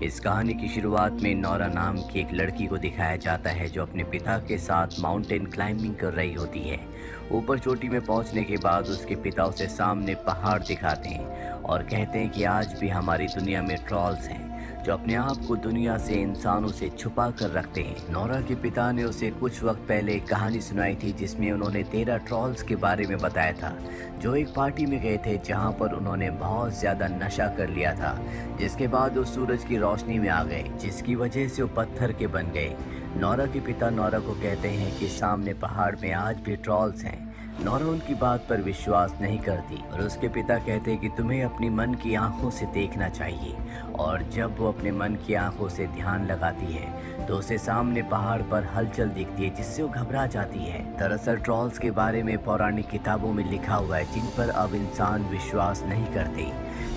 इस कहानी की शुरुआत में नौरा नाम की एक लड़की को दिखाया जाता है जो अपने पिता के साथ माउंटेन क्लाइंबिंग कर रही होती है। ऊपर चोटी में पहुंचने के बाद उसके पिता उसे सामने पहाड़ दिखाते हैं और कहते हैं कि आज भी हमारी दुनिया में ट्रॉल्स हैं जो अपने आप को दुनिया से इंसानों से छुपा कर रखते हैं। नौरा के पिता ने उसे कुछ वक्त पहले एक कहानी सुनाई थी जिसमें उन्होंने 13 ट्रॉल्स के बारे में बताया था जो एक पार्टी में गए थे जहां पर उन्होंने बहुत ज्यादा नशा कर लिया था, जिसके बाद वो सूरज की रोशनी में आ गए जिसकी वजह से वो पत्थर के बन गए। नौरा के पिता नौरा को कहते हैं कि सामने पहाड़ में आज भी ट्रॉल्स हैं। नौरा उनकी बात पर विश्वास नहीं करती और उसके पिता कहते हैं कि तुम्हें अपनी मन की आंखों से देखना चाहिए। और जब वो अपने मन की आंखों से ध्यान लगाती है तो उसे सामने पहाड़ पर हलचल दिखती है जिससे वो घबरा जाती है। दरअसल ट्रॉल्स के बारे में पौराणिक किताबों में लिखा हुआ है जिन पर अब इंसान विश्वास नहीं करते।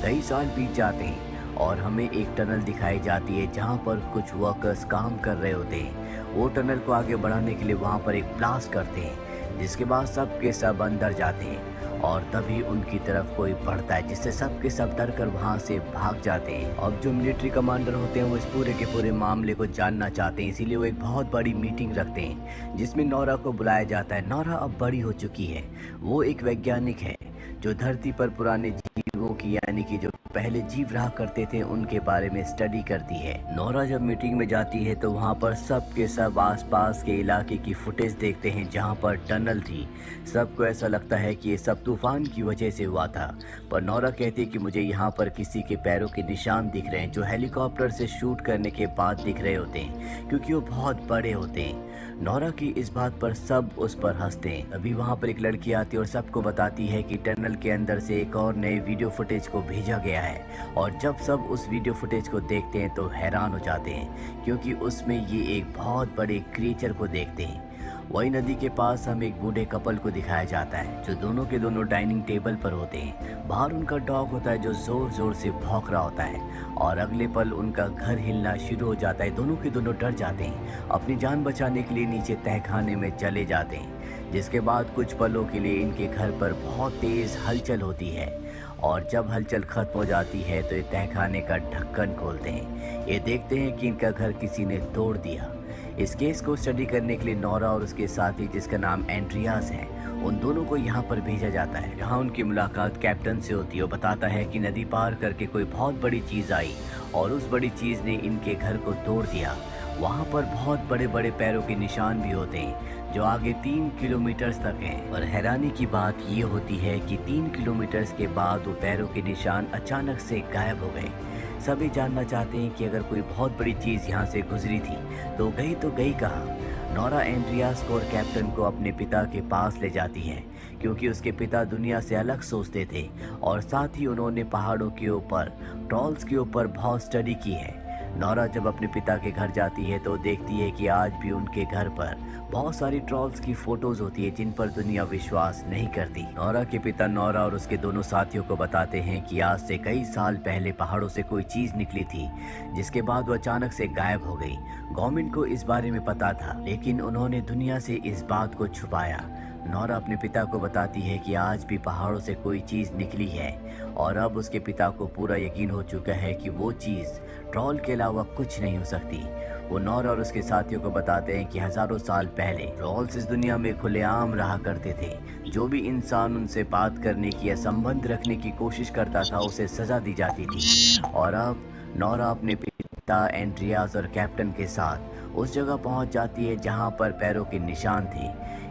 कई साल बीत जाते हैं और हमें एक टनल दिखाई जाती है जहां पर कुछ वर्कर्स काम कर रहे होते हैं। वो टनल को आगे बढ़ाने के लिए वहां पर एक ब्लास्ट करते हैं जिसके बाद सब के सब अंदर जाते हैं और तभी उनकी तरफ कोई बढ़ता है जिससे सब के सब डर कर वहां से भाग जाते हैं। अब जो मिलिट्री कमांडर होते हैं वो इस पूरे के पूरे मामले को जानना चाहते हैं, इसीलिए वो एक बहुत बड़ी मीटिंग रखते हैं जिसमें नौरा को बुलाया जाता है। नौरा अब बड़ी हो चुकी है, वो एक वैज्ञानिक है जो धरती पर पुराने जीवों की यानी कि जो पहले जीव रहा करते थे उनके बारे में स्टडी करती है। नौरा जब मीटिंग में जाती है तो वहाँ पर सब के सब आसपास के इलाके की फुटेज देखते हैं जहाँ पर टनल थी। सबको ऐसा लगता है कि ये सब तूफान की वजह से हुआ था, पर नौरा कहती है कि मुझे यहाँ पर किसी के पैरों के निशान दिख रहे हैं जो हेलीकॉप्टर से शूट करने के बाद दिख रहे होते हैं क्योंकि वो बहुत बड़े होते हैं। नौरा की इस बात पर सब उस पर हंसते हैं। अभी वहाँ पर एक लड़की आती है और सबको बताती है कि टनल के अंदर से एक और नए वीडियो फुटेज को भेजा गया है। और जब सब उस वीडियो फुटेज को देखते हैं तो हैरान हो जाते हैं क्योंकि उसमें ये एक बहुत बड़े क्रिएचर को देखते हैं। वही नदी के पास हम एक बूढ़े कपल को दिखाया जाता है जो दोनों के दोनों डाइनिंग टेबल पर होते हैं। बाहर उनका डॉग होता है जो जोर जोर से भौंक रहा होता है और अगले पल उनका घर हिलना शुरू हो जाता है। दोनों के दोनों डर जाते हैं, अपनी जान बचाने के लिए नीचे तहखाने में चले जाते हैं, जिसके बाद कुछ पलों के लिए इनके घर पर बहुत तेज हलचल होती है। और जब हलचल खत्म हो जाती है तो ये तहखाने का ढक्कन खोलते हैं। ये देखते हैं कि इनका घर किसी ने तोड़ दिया। इस केस को स्टडी करने के लिए नौरा और उसके साथी जिसका नाम एंड्रियास है उन दोनों को यहाँ पर भेजा जाता है जहाँ उनकी मुलाकात कैप्टन से होती है। वो बताता है कि नदी पार करके कोई बहुत बड़ी चीज़ आई और उस बड़ी चीज़ ने इनके घर को तोड़ दिया। वहाँ पर बहुत बड़े बड़े पैरों के निशान भी होते हैं जो आगे 3 किलोमीटर तक हैं। और हैरानी की बात ये होती है कि 3 किलोमीटर के बाद वो पैरों के निशान अचानक से गायब हो गए। सभी जानना चाहते हैं कि अगर कोई बहुत बड़ी चीज़ यहाँ से गुजरी थी तो गई कहाँ। नौरा एंड्रियास को और कैप्टन को अपने पिता के पास ले जाती है क्योंकि उसके पिता दुनिया से अलग सोचते थे और साथ ही उन्होंने पहाड़ों के ऊपर ट्रॉल्स के ऊपर बहुत स्टडी की है। नौरा जब अपने पिता के घर जाती है तो देखती है कि आज भी उनके घर पर बहुत सारी ट्रॉल्स की फोटोज होती है जिन पर दुनिया विश्वास नहीं करती। नौरा के पिता नौरा और उसके दोनों साथियों को बताते हैं कि आज से कई साल पहले पहाड़ों से कोई चीज निकली थी जिसके बाद वो अचानक से गायब हो गई। गवर्नमेंट को इस बारे में पता था लेकिन उन्होंने दुनिया से इस बात को छुपाया। नौरा अपने पिता को बताती है कि आज भी पहाड़ों से कोई चीज़ निकली है और अब उसके पिता को पूरा यकीन हो चुका है कि वो चीज़ ट्रॉल के अलावा कुछ नहीं हो सकती। वो नौरा और उसके साथियों को बताते हैं कि हजारों साल पहले ट्रॉल्स इस दुनिया में खुलेआम रहा करते थे। जो भी इंसान उनसे बात करने की या संबंध रखने की कोशिश करता था उसे सजा दी जाती थी। और अब नौरा अपने पिता एंड्रियास और कैप्टन के साथ उस जगह पहुंच जाती है जहां पर पैरों के निशान थे।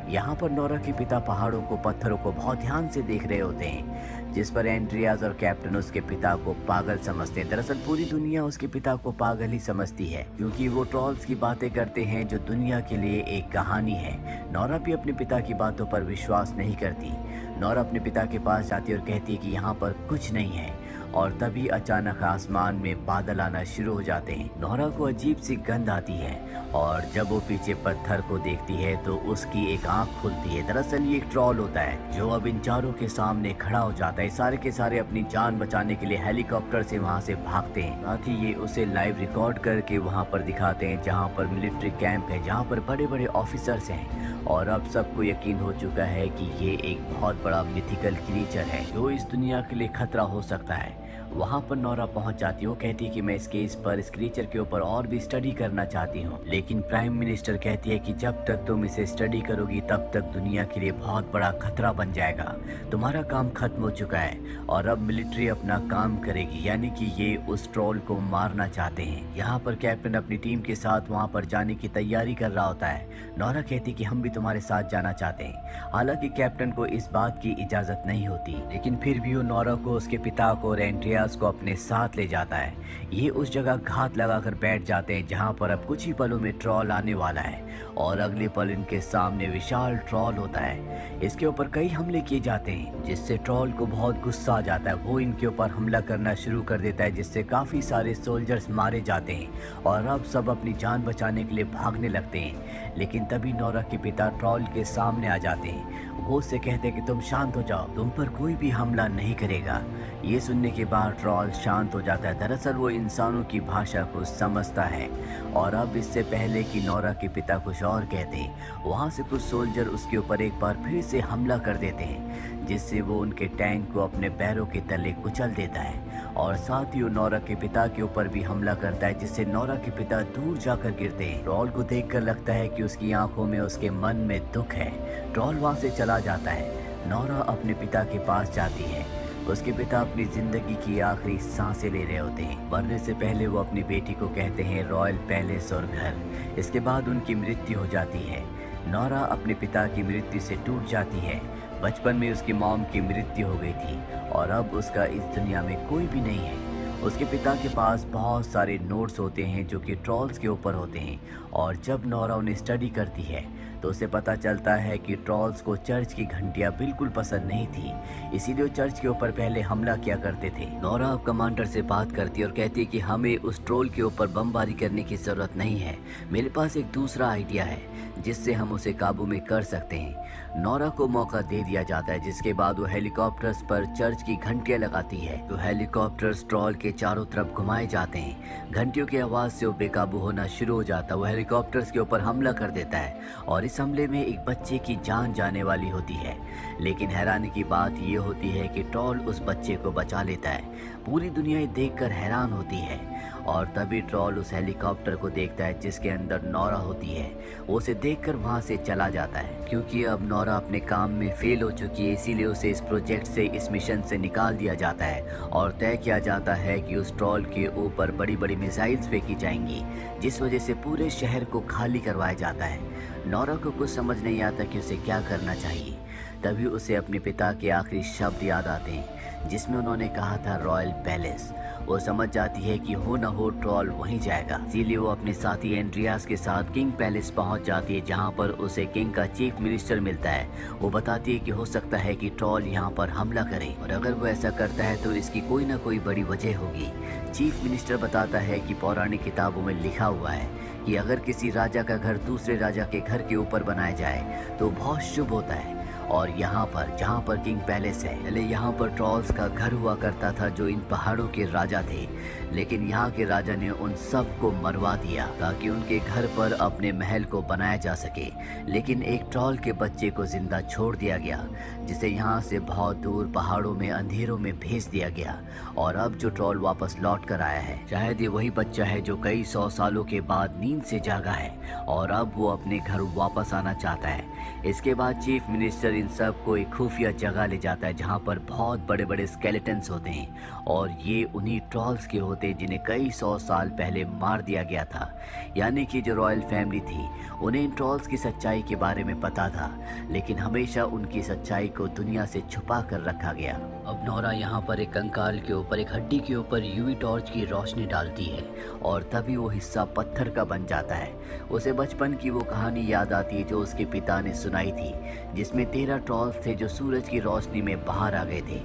यहाँ पर नौरा के पिता पहाड़ों को पत्थरों को बहुत ध्यान से देख रहे होते हैं जिस पर एंड्रियास और कैप्टन उसके पिता को पागल समझते हैं। दरअसल पूरी दुनिया उसके पिता को पागल ही समझती है क्योंकि वो ट्रॉल्स की बातें करते हैं जो दुनिया के लिए एक कहानी है। नौरा भी अपने पिता की बातों पर विश्वास नहीं करती। नौरा अपने पिता के पास जाती है और कहती है कि यहाँ पर कुछ नहीं है और तभी अचानक आसमान में बादल आना शुरू हो जाते हैं। नौरा को अजीब सी गंध आती है और जब वो पीछे पत्थर को देखती है तो उसकी एक आंख खुलती है। दरअसल ये एक ट्रॉल होता है जो अब इन चारों के सामने खड़ा हो जाता है। सारे के सारे अपनी जान बचाने के लिए हेलीकॉप्टर से वहाँ से भागते हैं। साथ ही ये उसे लाइव रिकॉर्ड करके वहाँ पर दिखाते हैं जहाँ पर मिलिट्री कैंप है जहाँ पर बड़े बड़े ऑफिसर्स हैं। और अब सबको यकीन हो चुका है कि ये एक बहुत बड़ा मिथिकल क्रीचर है जो इस दुनिया के लिए खतरा हो सकता है। वहाँ पर नोरा पहुँच जाती है। वो कहती है कि मैं इस केस पर, इस क्रीचर के ऊपर और भी स्टडी करना चाहती हूँ, लेकिन प्राइम मिनिस्टर कहती है कि जब तक तुम इसे स्टडी करोगी तब तक दुनिया के लिए बहुत बड़ा खतरा बन जाएगा। तुम्हारा काम खत्म हो चुका है और अब मिलिट्री अपना काम करेगी, यानी कि ये उस ट्रोल को मारना चाहते हैं। यहाँ पर कैप्टन अपनी टीम के साथ वहाँ पर जाने की तैयारी कर रहा होता है। नोरा कहती कि हम भी तुम्हारे साथ जाना चाहते हैं। हालांकि कैप्टन को इस बात की इजाजत नहीं होती, लेकिन फिर भी वो नोरा को, उसके पिता को और एंड्रियास को अपने साथ ले जाता है। ये उस जगह घात लगाकर बैठ जाते हैं जहाँ पर अब कुछ ही पलों में ट्रोल आने वाला है और अगले पल इनके सामने विशाल ट्रोल होता है। इसके ऊपर कई हमले किए जाते हैं, जिससे ट्रोल को बहुत गुस्सा आ जाता है। वो इनके ऊपर हमला करना शुरू कर देता है, जिससे काफी सारे सोल्जर्स मारे जाते हैं और अब सब अपनी जान बचाने के लिए भागने लगते हैं। लेकिन तभी नोरा के पिता ट्रोल के सामने आ जाते हैं। वो उससे कहते हैं कि तुम शांत हो जाओ, तुम पर कोई भी हमला नहीं करेगा। ये सुनने के बाद ट्रोल शांत हो जाता है। दरअसल वो इंसानों की भाषा को समझता है और अब इससे पहले कि नोरा के पिता कुछ और कहते, वहाँ से कुछ सोल्जर उसके ऊपर एक बार फिर से हमला कर देते हैं, जिससे वो उनके टैंक को अपने पैरों के तले कुचल देता है और साथ ही वो नोरा के पिता के ऊपर भी हमला करता है, जिससे नोरा के पिता दूर जाकर गिरते हैं। ट्रोल को देखकर लगता है कि उसकी आंखों में, उसके मन में दुख है। ट्रोल वहाँ से चला जाता है। नोरा अपने पिता के पास जाती है। उसके पिता अपनी जिंदगी की आखिरी सांसें ले रहे होते हैं। मरने से पहले वो अपनी बेटी को कहते हैं रॉयल पैलेस और घर। इसके बाद उनकी मृत्यु हो जाती है। नोरा अपने पिता की मृत्यु से टूट जाती है। बचपन में उसकी मॉम की मृत्यु हो गई थी और अब उसका इस दुनिया में कोई भी नहीं है। उसके पिता के पास बहुत सारे नोट्स होते हैं जो कि ट्रोल्स के ऊपर होते हैं और जब नोरा उन्हें स्टडी करती है तो उसे पता चलता है कि ट्रोल्स को चर्च की घंटियां बिल्कुल पसंद नहीं थी, इसीलिए वो चर्च के ऊपर पहले हमला किया करते थे। नोरा अब कमांडर से बात करती है और कहती है कि हमें उस ट्रोल के ऊपर बमबारी करने की जरूरत नहीं है। मेरे पास एक दूसरा आइडिया है जिससे हम उसे काबू में कर सकते हैं। नोरा को मौका दे दिया जाता है, जिसके बाद वो हेलीकॉप्टर्स पर चर्च की घंटियां लगाती है। तो हेलीकॉप्टर्स ट्रोल के चारों तरफ घुमाए जाते हैं। घंटियों की आवाज से वो बेकाबू होना शुरू हो जाता है। वो हेलीकॉप्टर्स के ऊपर हमला कर देता है और इस हमले में एक बच्चे की जान जाने वाली होती है। लेकिन हैरानी की बात ये होती है कि ट्रोल उस बच्चे को बचा लेता है। पूरी दुनिया ये देखकर हैरान होती है और तभी ट्रोल उस हेलीकॉप्टर को देखता है जिसके अंदर नोरा होती है। वो उसे देखकर वहां से चला जाता है। क्योंकि अब नोरा अपने काम में फेल हो चुकी है, इसीलिए उसे इस प्रोजेक्ट से, इस मिशन से निकाल दिया जाता है और तय किया जाता है कि उस ट्रोल के ऊपर बड़ी बड़ी मिसाइल्स फेंकी जाएंगी, जिस वजह से पूरे शहर को खाली करवाया जाता है। नोरा को कुछ समझ नहीं आता कि उसे क्या करना चाहिए। तभी उसे अपने पिता के आखिरी शब्द याद आते हैं जिसमें उन्होंने कहा था रॉयल पैलेस। वो समझ जाती है कि हो न हो ट्रोल वहीं जाएगा, इसीलिए वो अपने साथी एंड्रियास के साथ किंग पैलेस पहुंच जाती है, जहां पर उसे किंग का चीफ मिनिस्टर मिलता है। वो बताती है कि हो सकता है कि ट्रोल यहां पर हमला करे और अगर वो ऐसा करता है तो इसकी कोई ना कोई बड़ी वजह होगी। चीफ मिनिस्टर बताता है कि पौराणिक किताबों में लिखा हुआ है कि अगर किसी राजा का घर दूसरे राजा के घर के ऊपर बनाया जाए तो बहुत शुभ होता है। और यहाँ पर जहाँ पर किंग पैलेस है, पहले यहाँ पर ट्रोल्स का घर हुआ करता था जो इन पहाड़ों के राजा थे, लेकिन यहाँ के राजा ने उन सब को मरवा दिया ताकि उनके घर पर अपने महल को बनाया जा सके। लेकिन एक ट्रोल के बच्चे को जिंदा छोड़ दिया गया, जिसे यहाँ से बहुत दूर पहाड़ों में अंधेरों में भेज दिया गया। और अब जो ट्रोल वापस लौट कर आया है, शायद ये वही बच्चा है जो कई 100 सालों के बाद नींद से जागा है और अब वो अपने घर वापस आना चाहता है। इसके बाद चीफ मिनिस्टर इन सब को एक खुफिया जगह ले जाता है जहाँ पर बहुत बड़े बड़े स्केलेटन्स होते हैं और ये उन्हीं ट्रोल्स के होते हैं जिन्हें कई 100 साल पहले मार दिया गया था। यानी कि जो रॉयल फैमिली थी उन्हें इन ट्रोल्स की सच्चाई के बारे में पता था, लेकिन हमेशा उनकी सच्चाई को दुनिया से छुपा कर रखा गया। अब नोरा यहाँ पर एक कंकाल के ऊपर, एक हड्डी के ऊपर यूवी टॉर्च की रोशनी डालती है और तभी वो हिस्सा पत्थर का बन जाता है। उसे बचपन की वो कहानी याद आती है जो उसके पिता ने सुनाई थी, जिसमें 13 ट्रोल्स थे जो सूरज की रोशनी में बाहर आ गए थे,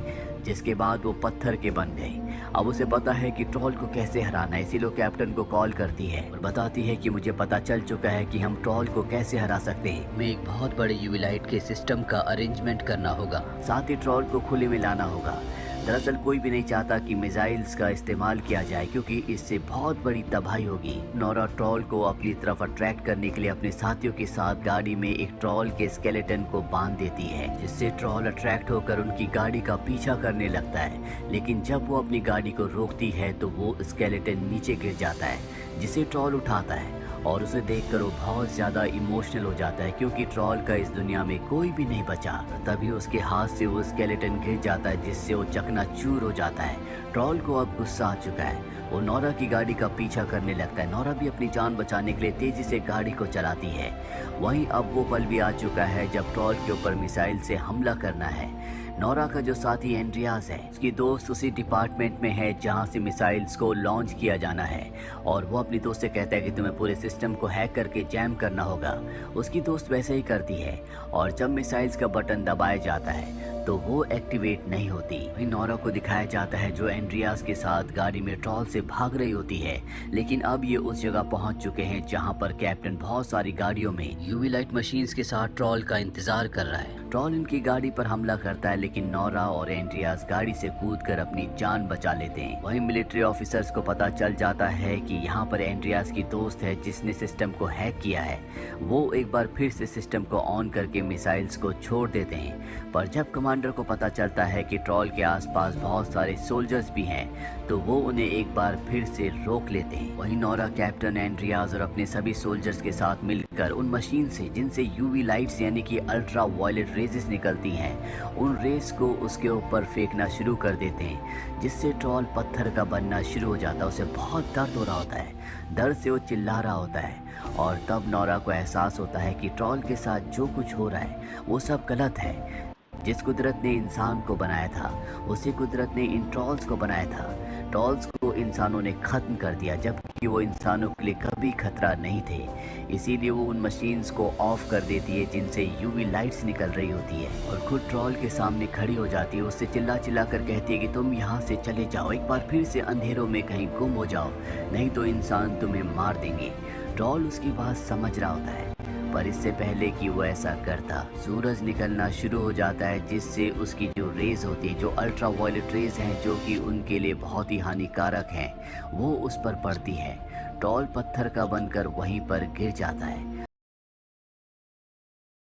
जिसके बाद वो पत्थर के बन गए। अब उसे पता है कि ट्रोल को कैसे हराना है, इसीलिए कैप्टन को कॉल करती है और बताती है कि मुझे पता चल चुका है कि हम ट्रोल को कैसे हरा सकते हैं। हमें एक बहुत बड़े यूवी लाइट के सिस्टम का अरेंजमेंट करना होगा, साथ ही ट्रोल को खुले में लाना होगा। दरअसल कोई भी नहीं चाहता कि मिसाइल्स का इस्तेमाल किया जाए, क्योंकि इससे बहुत बड़ी तबाही होगी। नोरा ट्रॉल को अपनी तरफ अट्रैक्ट करने के लिए अपने साथियों के साथ गाड़ी में एक ट्रॉल के स्केलेटन को बांध देती है, जिससे ट्रॉल अट्रैक्ट होकर उनकी गाड़ी का पीछा करने लगता है। लेकिन जब वो अपनी गाड़ी को रोकती है तो वो स्केलेटन नीचे गिर जाता है, जिसे ट्रॉल उठाता है और उसे देखकर वो बहुत ज्यादा इमोशनल हो जाता है, क्योंकि ट्रॉल का इस दुनिया में कोई भी नहीं बचा। तभी उसके हाथ से वो स्केलेटन गिर जाता है, जिससे वो चकनाचूर हो जाता है। ट्रॉल को अब गुस्सा आ चुका है, वो नोरा की गाड़ी का पीछा करने लगता है। नोरा भी अपनी जान बचाने के लिए तेजी से गाड़ी को चलाती है। वहीं अब वो पल भी आ चुका है जब ट्रॉल के ऊपर मिसाइल से हमला करना है। नोरा का जो साथी एंड्रियास है, उसकी दोस्त उसी डिपार्टमेंट में है जहां से मिसाइल्स को लॉन्च किया जाना है, और वो अपनी दोस्त से कहता है कि तुम्हें पूरे सिस्टम को हैक करके जैम करना होगा। उसकी दोस्त वैसे ही करती है, और जब मिसाइल्स का बटन दबाया जाता है तो वो एक्टिवेट नहीं होती। वहीं नोरा को दिखाया जाता है जो एंड्रियास के साथ गाड़ी में ट्रॉल से भाग रही होती है, लेकिन अब ये उस जगह पहुंच चुके हैं जहां पर कैप्टन बहुत सारी गाड़ियों में यूवी लाइट मशीन्स के साथ ट्रॉल का इंतजार कर रहा है। ट्रॉल इनकी गाड़ी पर हमला करता है, लेकिन नोरा और एंड्रियास गाड़ी से कूदकर अपनी जान बचा लेते हैं। वहीं मिलिट्री ऑफिसर्स को पता चल जाता है कि यहाँ पर एंड्रियास की दोस्त है जिसने सिस्टम को हैक किया है। वो एक बार फिर से सिस्टम को ऑन करके मिसाइल्स को छोड़ देते हैं, पर जब कमांडर को पता चलता है कि ट्रॉल के आसपास बहुत सारे सोल्जर्स भी हैं, तो वो उन्हें एक बार फिर से रोक लेते हैं। वहीं नोरा कैप्टन एंड्रियास और अपने सभी सोल्जर्स के साथ मिलकर उन मशीन से जिनसे यूवी लाइट्स यानी कि अल्ट्रा वायलेट रेजेस निकलती हैं, उन रेस को उसके ऊपर फेंकना शुरू कर देते हैं, जिससे ट्रॉल पत्थर का बनना शुरू हो जाता है। उसे बहुत दर्द हो रहा होता है, दर्द से वो चिल्ला रहा होता है, और तब नोरा को एहसास होता है कि ट्रॉल के साथ जो कुछ हो रहा है वो सब गलत है। जिस कुदरत ने इंसान को बनाया था, उसी कुदरत ने इन ट्रॉल्स को बनाया था। ट्रॉल्स को इंसानों ने खत्म कर दिया, जबकि वो इंसानों के लिए कभी खतरा नहीं थे। इसीलिए वो उन मशीन्स को ऑफ कर देती है जिनसे यूवी लाइट्स निकल रही होती है, और खुद ट्रॉल के सामने खड़ी हो जाती है। उससे चिल्ला चिल्ला कर कहती है कि तुम यहाँ से चले जाओ, एक बार फिर से अंधेरों में कहीं गुम हो जाओ, नहीं तो इंसान तुम्हें मार देंगे। ट्रॉल उसकी बात समझ रहा होता है, पर इससे पहले कि वो ऐसा करता, सूरज निकलना शुरू हो जाता है, जिससे उसकी जो रेज होती है, जो अल्ट्रा वायलेट रेज हैं, जो कि उनके लिए बहुत ही हानिकारक हैं, वो उस पर पड़ती है। ट्रॉल पत्थर का बनकर वहीं पर गिर जाता है,